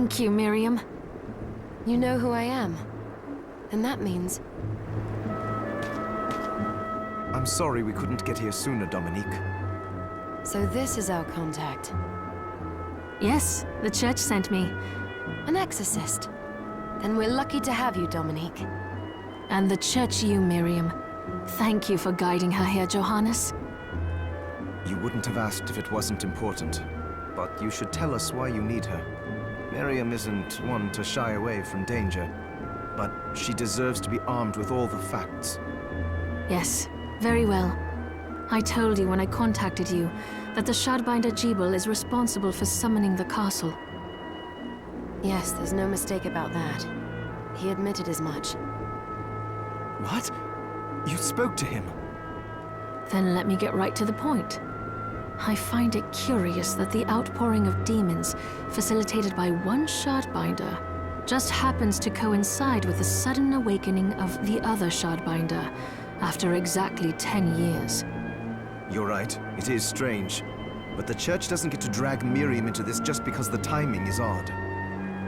Thank you, Miriam. You know who I am. And that means... I'm sorry we couldn't get here sooner, Dominique. So this is our contact. Yes, the church sent me. An exorcist. Then we're lucky to have you, Dominique. And the church you, Miriam. Thank you for guiding her here, Johannes. You wouldn't have asked if it wasn't important. But you should tell us why you need her. Miriam isn't one to shy away from danger. But she deserves to be armed with all the facts. Yes, very well. I told you when I contacted you that the Shardbinder Jebel is responsible for summoning the castle. Yes, there's no mistake about that. He admitted as much. What? You spoke to him? Then let me get right to the point. I find it curious that the outpouring of demons, facilitated by one Shardbinder, just happens to coincide with the sudden awakening of the other Shardbinder, after exactly 10 years. You're right, it is strange. But the church doesn't get to drag Miriam into this just because the timing is odd.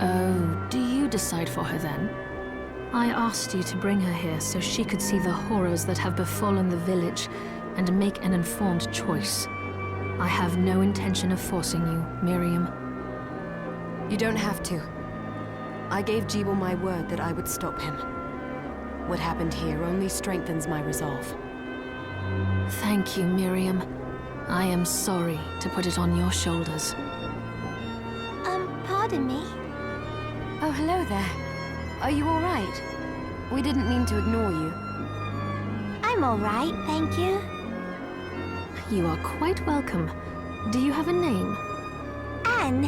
Oh, do you decide for her then? I asked you to bring her here so she could see the horrors that have befallen the village and make an informed choice. I have no intention of forcing you, Miriam. You don't have to. I gave Jebel my word that I would stop him. What happened here only strengthens my resolve. Thank you, Miriam. I am sorry to put it on your shoulders. Pardon me? Oh, hello there. Are you all right? We didn't mean to ignore you. I'm all right, thank you. You are quite welcome. Do you have a name? Anne.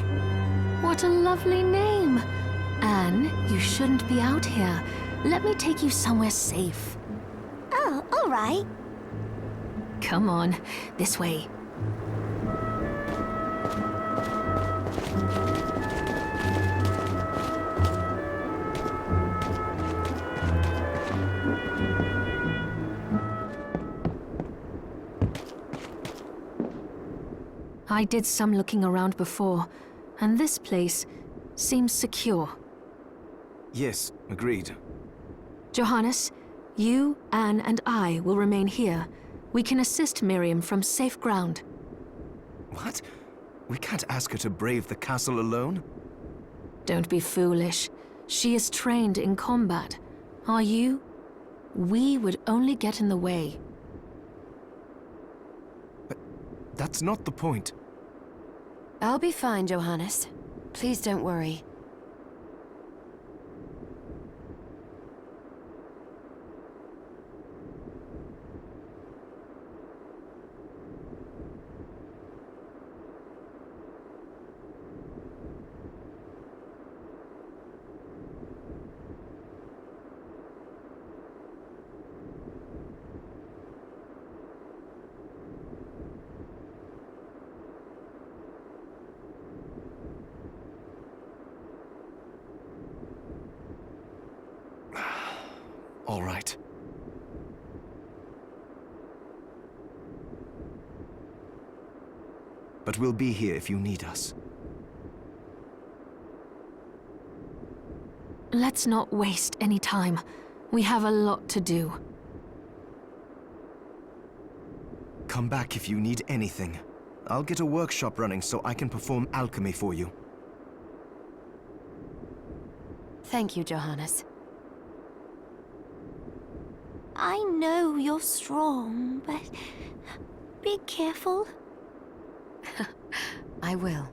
What a lovely name! Anne, you shouldn't be out here. Let me take you somewhere safe. Oh, all right. Come on, this way. I did some looking around before, and this place seems secure. Yes, agreed. Johannes, you, Anne, and I will remain here. We can assist Miriam from safe ground. What? We can't ask her to brave the castle alone? Don't be foolish. She is trained in combat. Are you? We would only get in the way. But that's not the point. I'll be fine, Johannes. Please don't worry. All right. But we'll be here if you need us. Let's not waste any time. We have a lot to do. Come back if you need anything. I'll get a workshop running so I can perform alchemy for you. Thank you, Johannes. I know you're strong, but be careful. I will.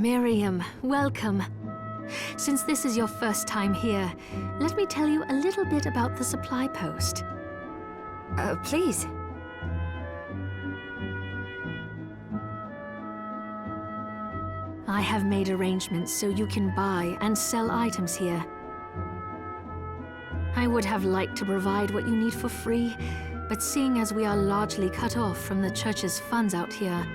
Miriam, welcome. Since this is your first time here, let me tell you a little bit about the supply post. Please. I have made arrangements so you can buy and sell items here. I would have liked to provide what you need for free, but seeing as we are largely cut off from the church's funds out here,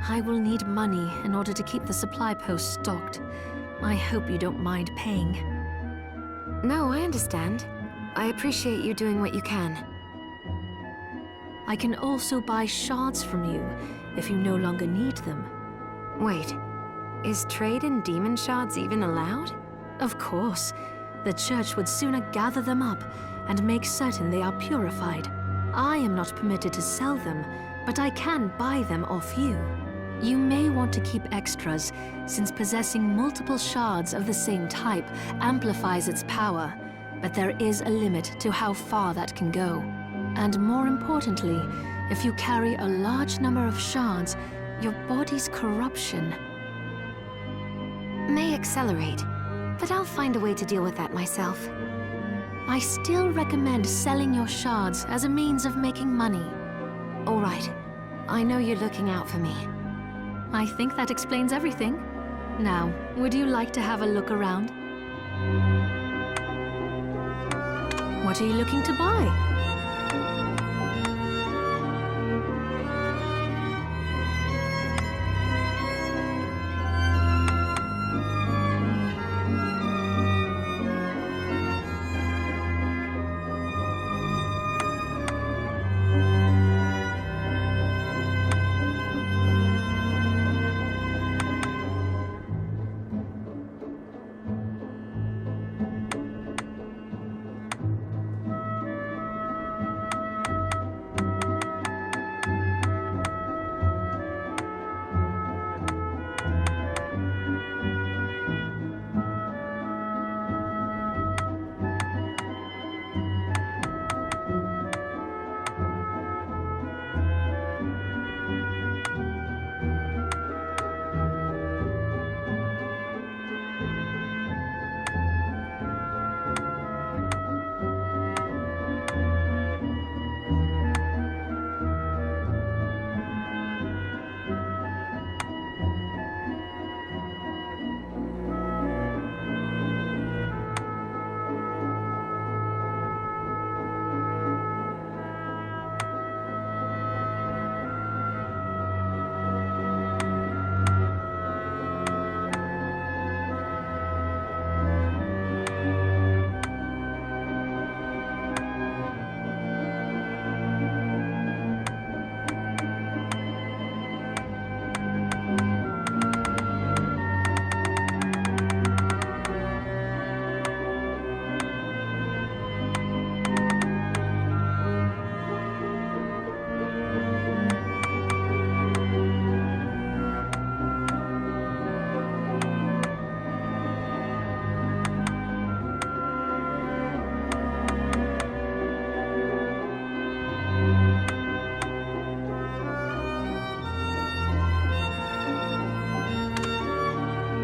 I will need money in order to keep the supply post stocked. I hope you don't mind paying. No, I understand. I appreciate you doing what you can. I can also buy shards from you if you no longer need them. Wait, is trade in demon shards even allowed? Of course. The church would sooner gather them up and make certain they are purified. I am not permitted to sell them, but I can buy them off you. You may want to keep extras, since possessing multiple shards of the same type amplifies its power, but there is a limit to how far that can go. And more importantly, if you carry a large number of shards, your body's corruption May accelerate, but I'll find a way to deal with that myself. I still recommend selling your shards as a means of making money. All right. I know you're looking out for me. I think that explains everything. Now, would you like to have a look around? What are you looking to buy?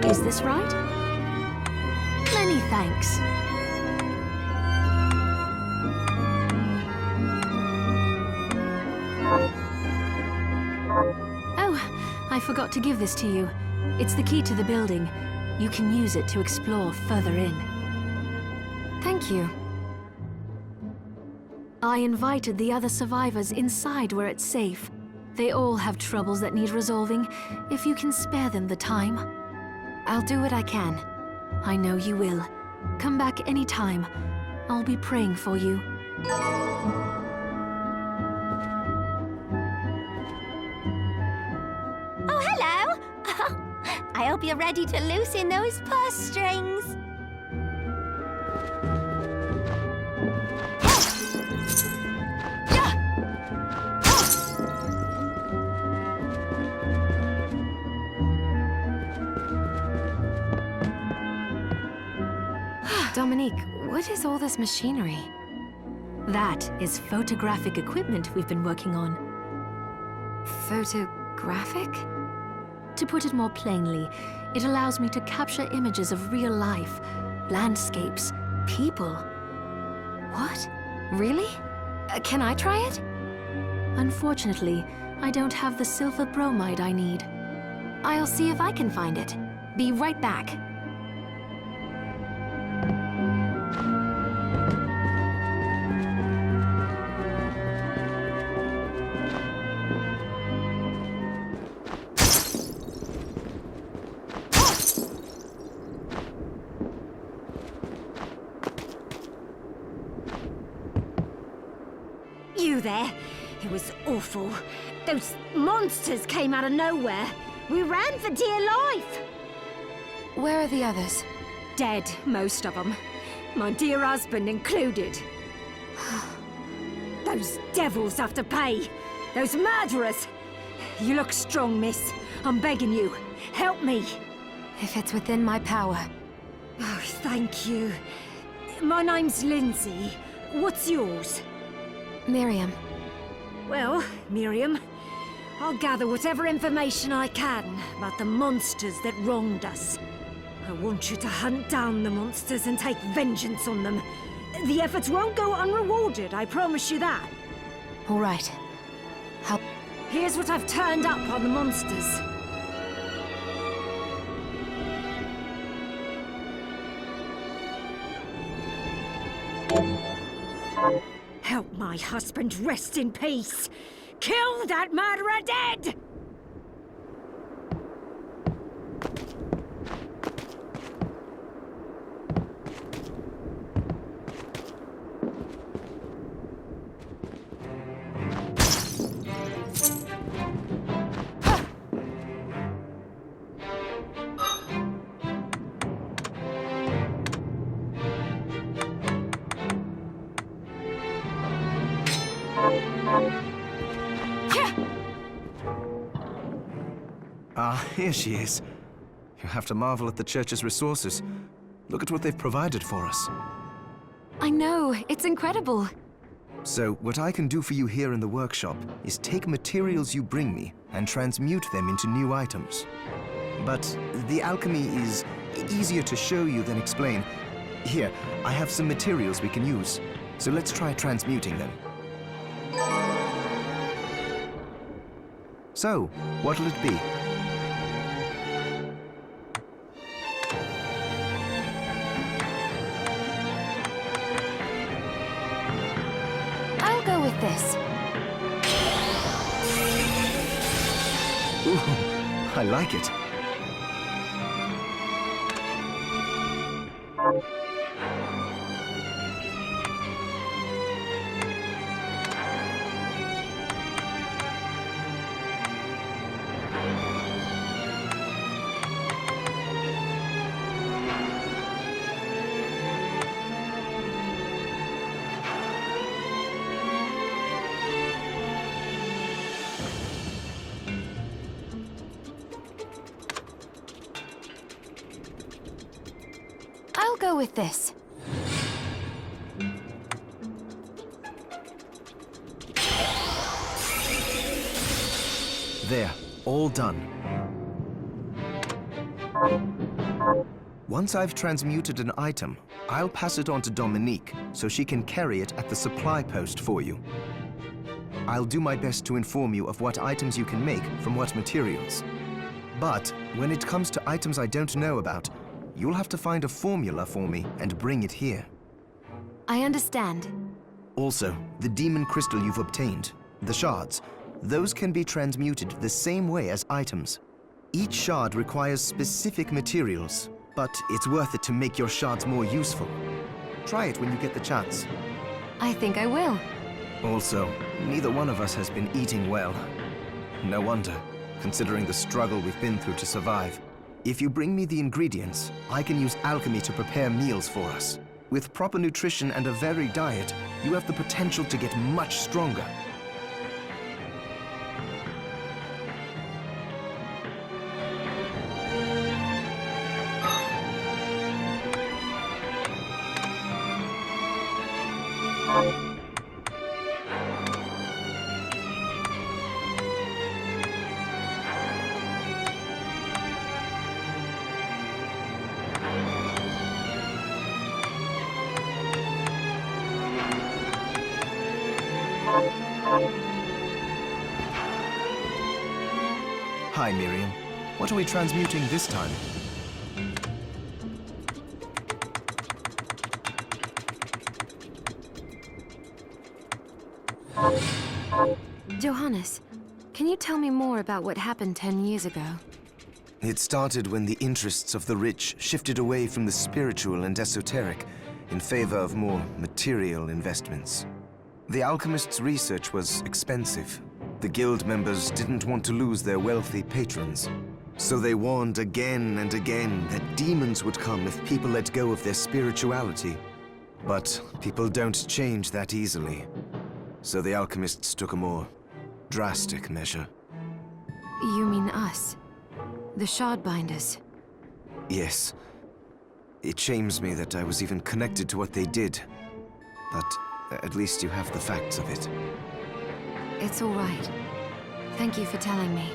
Is this right? Many thanks. Oh, I forgot to give this to you. It's the key to the building. You can use it to explore further in. Thank you. I invited the other survivors inside where it's safe. They all have troubles that need resolving, if you can spare them the time. I'll do what I can. I know you will. Come back anytime. I'll be praying for you. Oh, hello! I hope you're ready to loosen those purse strings. Dominique, what is all this machinery? That is photographic equipment we've been working on. Photographic? To put it more plainly, it allows me to capture images of real life, landscapes, people. What? Really? Can I try it? Unfortunately, I don't have the silver bromide I need. I'll see if I can find it. Be right back. You there? It was awful. Those monsters came out of nowhere. We ran for dear life. Where are the others? Dead, most of them. My dear husband included. Those devils have to pay. Those murderers. You look strong, miss. I'm begging you. Help me. If it's within my power. Oh, thank you. My name's Lindsay. What's yours? Miriam. Well, Miriam, I'll gather whatever information I can about the monsters that wronged us. I want you to hunt down the monsters and take vengeance on them. The efforts won't go unrewarded, I promise you that. All right. Here's what I've turned up on the monsters. Help my husband rest in peace. Kill that murderer dead! Ah, here she is. You have to marvel at the church's resources. Look at what they've provided for us. I know, it's incredible. So, what I can do for you here in the workshop is take materials you bring me and transmute them into new items. But the alchemy is easier to show you than explain. Here, I have some materials we can use, so let's try transmuting them. So, what'll it be? I'll go with this. Ooh, I like it. I'll go with this. There, all done. Once I've transmuted an item, I'll pass it on to Dominique so she can carry it at the supply post for you. I'll do my best to inform you of what items you can make from what materials. But when it comes to items I don't know about, you'll have to find a formula for me and bring it here. I understand. Also, the demon crystal you've obtained, the shards, those can be transmuted the same way as items. Each shard requires specific materials, but it's worth it to make your shards more useful. Try it when you get the chance. I think I will. Also, neither one of us has been eating well. No wonder, considering the struggle we've been through to survive. If you bring me the ingredients, I can use alchemy to prepare meals for us. With proper nutrition and a varied diet, you have the potential to get much stronger. Hi, Miriam. What are we transmuting this time? Johannes, can you tell me more about what happened 10 years ago? It started when the interests of the rich shifted away from the spiritual and esoteric in favor of more material investments. The alchemists' research was expensive. The guild members didn't want to lose their wealthy patrons. So they warned again and again that demons would come if people let go of their spirituality. But people don't change that easily. So the alchemists took a more drastic measure. You mean us? The Shardbinders? Yes. It shames me that I was even connected to what they did. But at least you have the facts of it. It's all right. Thank you for telling me.